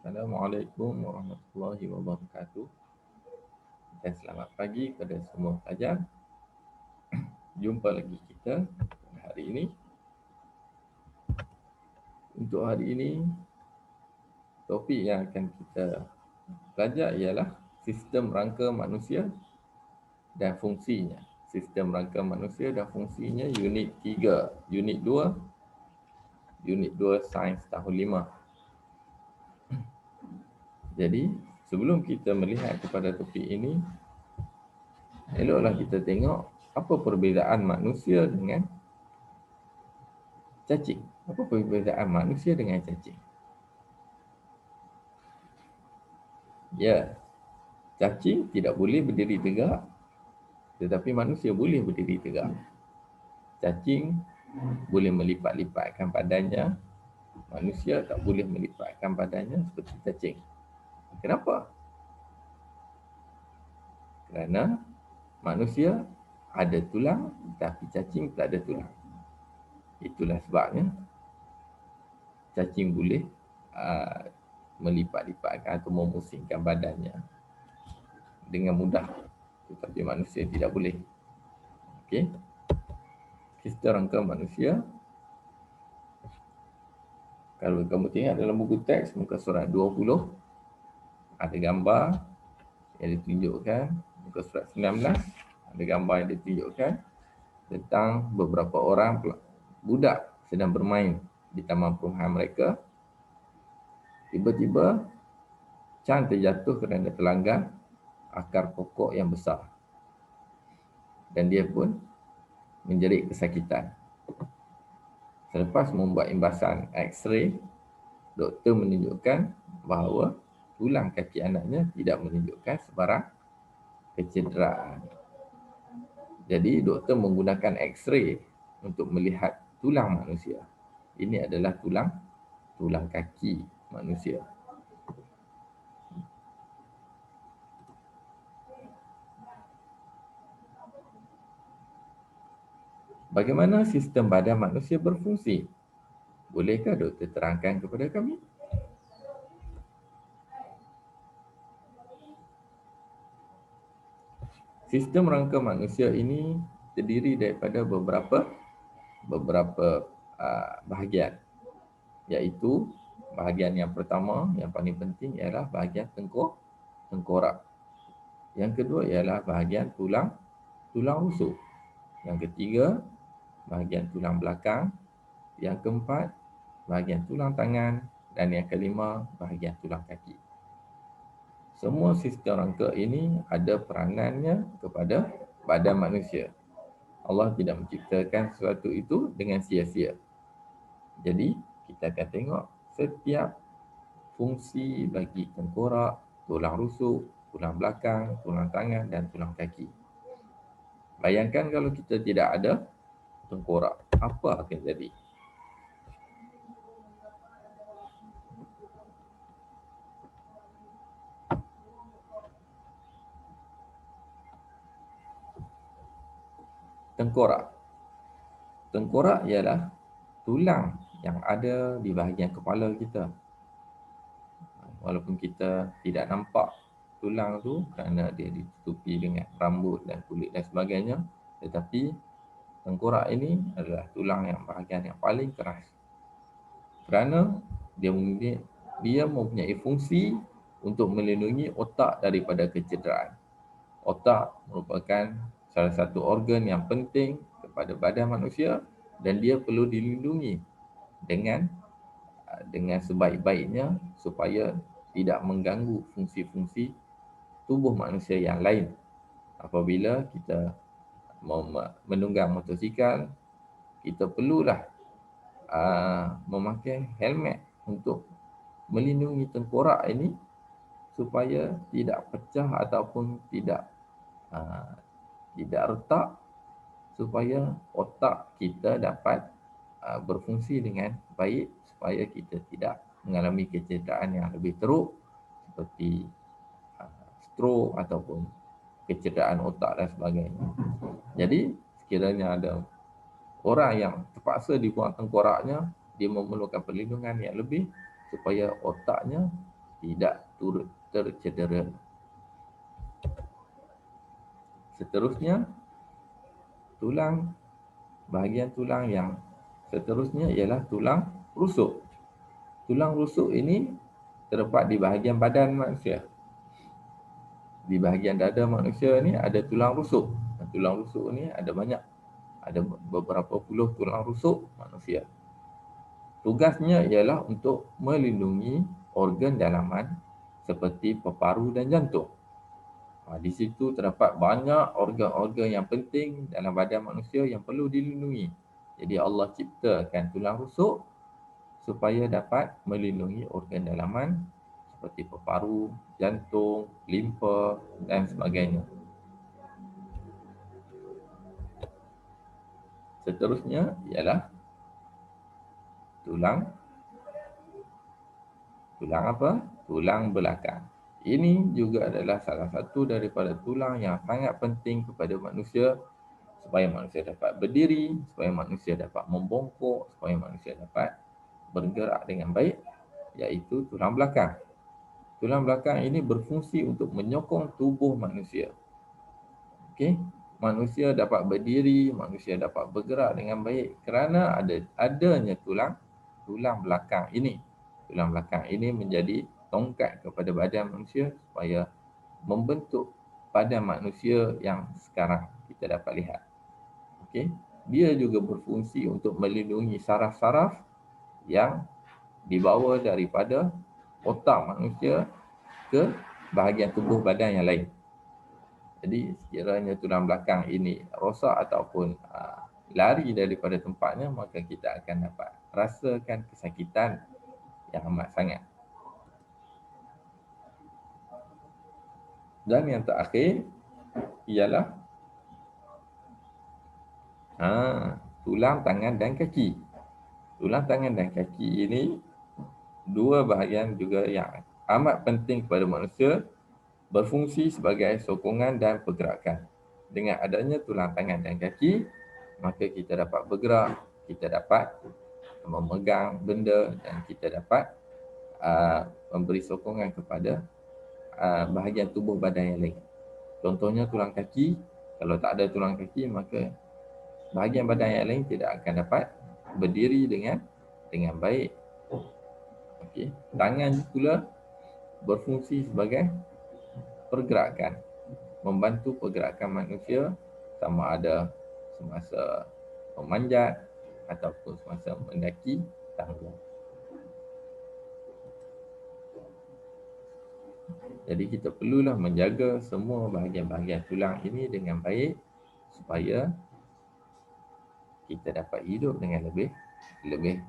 Assalamualaikum warahmatullahi wabarakatuh dan selamat pagi kepada semua pelajar. Jumpa lagi kita hari ini. Untuk hari ini, topik yang akan kita belajar ialah sistem rangka manusia dan fungsinya. Sistem rangka manusia dan fungsinya unit 3, unit 2 sains tahun 5. Jadi, sebelum kita melihat kepada topik ini, eloklah kita tengok apa perbezaan manusia dengan cacing. Apa perbezaan manusia dengan cacing? Ya, cacing tidak boleh berdiri tegak, tetapi manusia boleh berdiri tegak. Cacing boleh melipat-lipatkan badannya, manusia tak boleh melipatkan badannya seperti cacing. Kenapa? Kerana manusia ada tulang, tapi cacing tak ada tulang. Itulah sebabnya cacing boleh melipat-lipatkan atau memusingkan badannya dengan mudah, tetapi manusia tidak boleh. Okey. Sistem rangka manusia. Kalau kamu tengok dalam buku teks muka surat 20, ada gambar yang ditunjukkan. Muka surat 19 ada gambar yang ditunjukkan tentang beberapa orang budak sedang bermain di taman perumahan mereka. Tiba-tiba Chan terjatuh kerana terlanggar akar pokok yang besar dan dia pun menjerit kesakitan. Selepas membuat imbasan X-ray, doktor menunjukkan bahawa tulang kaki anaknya tidak menunjukkan sebarang kecederaan. Jadi doktor menggunakan X-ray untuk melihat tulang manusia. Ini adalah tulang kaki manusia. Bagaimana sistem badan manusia berfungsi? Bolehkah doktor terangkan kepada kami? Sistem rangka manusia ini terdiri daripada beberapa bahagian, iaitu bahagian yang pertama yang paling penting ialah bahagian tengkorak. Yang kedua ialah bahagian tulang rusuk. Yang ketiga bahagian tulang belakang. Yang keempat bahagian tulang tangan dan yang kelima bahagian tulang kaki. Semua sistem rangka ini ada peranannya kepada badan manusia. Allah tidak menciptakan sesuatu itu dengan sia-sia. Jadi, kita akan tengok setiap fungsi bagi tengkorak, tulang rusuk, tulang belakang, tulang tangan dan tulang kaki. Bayangkan kalau kita tidak ada tengkorak, apa akan jadi? Tengkorak. Tengkorak ialah tulang yang ada di bahagian kepala kita. Walaupun kita tidak nampak tulang tu kerana dia ditutupi dengan rambut dan kulit dan sebagainya, tetapi tengkorak ini adalah tulang yang bahagian yang paling keras. Kerana dia mempunyai fungsi untuk melindungi otak daripada kecederaan. Otak merupakan salah satu organ yang penting kepada badan manusia dan dia perlu dilindungi dengan sebaik-baiknya supaya tidak mengganggu fungsi-fungsi tubuh manusia yang lain. Apabila kita menunggang motosikal, kita perlulah memakai helmet untuk melindungi tengkorak ini supaya tidak pecah ataupun tidak retak, supaya otak kita dapat berfungsi dengan baik, supaya kita tidak mengalami kecederaan yang lebih teruk seperti stroke ataupun kecederaan otak dan sebagainya. Jadi sekiranya ada orang yang terpaksa dibuang tengkoraknya, dia memerlukan perlindungan yang lebih supaya otaknya tidak turut tercedera. Seterusnya, bahagian tulang yang seterusnya ialah tulang rusuk. Tulang rusuk ini terdapat di bahagian badan manusia. Di bahagian dada manusia ni ada tulang rusuk. Tulang rusuk ni ada banyak. Ada beberapa puluh tulang rusuk manusia. Tugasnya ialah untuk melindungi organ dalaman seperti peparu dan jantung. Di situ terdapat banyak organ-organ yang penting dalam badan manusia yang perlu dilindungi. Jadi Allah ciptakan tulang rusuk supaya dapat melindungi organ dalaman seperti peparu, jantung, limfa dan sebagainya. Seterusnya ialah tulang apa? Tulang belakang. Ini juga adalah salah satu daripada tulang yang sangat penting kepada manusia supaya manusia dapat berdiri, supaya manusia dapat membongkok, supaya manusia dapat bergerak dengan baik, iaitu tulang belakang. Tulang belakang ini berfungsi untuk menyokong tubuh manusia. Okey, manusia dapat berdiri, manusia dapat bergerak dengan baik kerana adanya tulang belakang ini. Tulang belakang ini menjadi tongkat kepada badan manusia supaya membentuk badan manusia yang sekarang kita dapat lihat. Okey, dia juga berfungsi untuk melindungi saraf-saraf yang dibawa daripada otak manusia ke bahagian tubuh badan yang lain. Jadi sekiranya tulang belakang ini rosak ataupun lari daripada tempatnya, maka kita akan dapat rasakan kesakitan yang amat sangat. Dan yang terakhir ialah tulang tangan dan kaki. Tulang tangan dan kaki ini dua bahagian juga yang amat penting kepada manusia, berfungsi sebagai sokongan dan pergerakan. Dengan adanya tulang tangan dan kaki, maka kita dapat bergerak, kita dapat memegang benda dan kita dapat memberi sokongan kepada bahagian tubuh badan yang lain. Contohnya tulang kaki, kalau tak ada tulang kaki maka bahagian badan yang lain tidak akan dapat berdiri dengan baik. Okey, tangan pula berfungsi sebagai pergerakan, membantu pergerakan manusia sama ada semasa memanjat ataupun semasa mendaki tangga. Jadi kita perlulah menjaga semua bahagian-bahagian tulang ini dengan baik supaya kita dapat hidup dengan lebih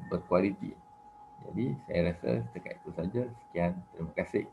berkualiti. Jadi saya rasa setakat itu saja. Sekian, terima kasih.